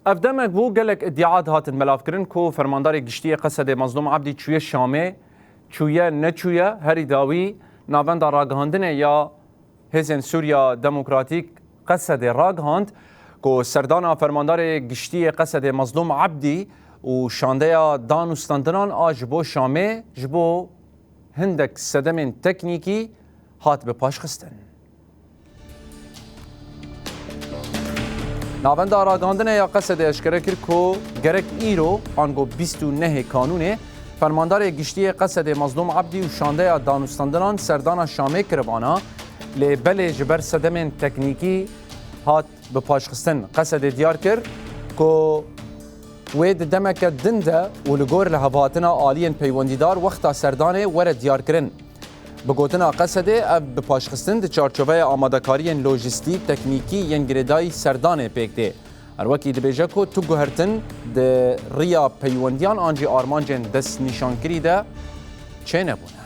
افدمك بو قالك ادعاءات هات الملافكرين كو فرمانداري قشتيه قصد مظلوم عبدي تشويه شامي تشويه نتشويه هري داوي ناوند راغهاندنه يا هزن سوريا ديمقراطيك قصد راغهاند كو سردانا فرمانداري قشتيه قصد مظلوم عبدي و شانdeya danûstandinan a ji bo Şamê ji bo hindek sedemên teknîkî hat bi paşxistin. Navenda ragandinê ya qesedê eşkere kir ku gerek îro ango 29 kanûnê fermandarê giştiyê qesedê Mezlûm Ebdî û şandeya danûstandinan Serdana Şamê kiribana lê belê ji ber sedemên teknîkî hat bi paşxistin. Qesedê diyar kir ku wê di demeke din de û li gor li hevatina aliyên peywendîdar wexta Serdanê were diyarkirin. Bi gotina qesedê ev bi paşxistin di çarçoveya amadekariyên lojîstîk teknîkî yên girêdayî Serdanê pêk tê. Her wekî dibêje ku tu guhertin di rêya peywendiyan an jî armancên destnîşankirî de çê nebûne.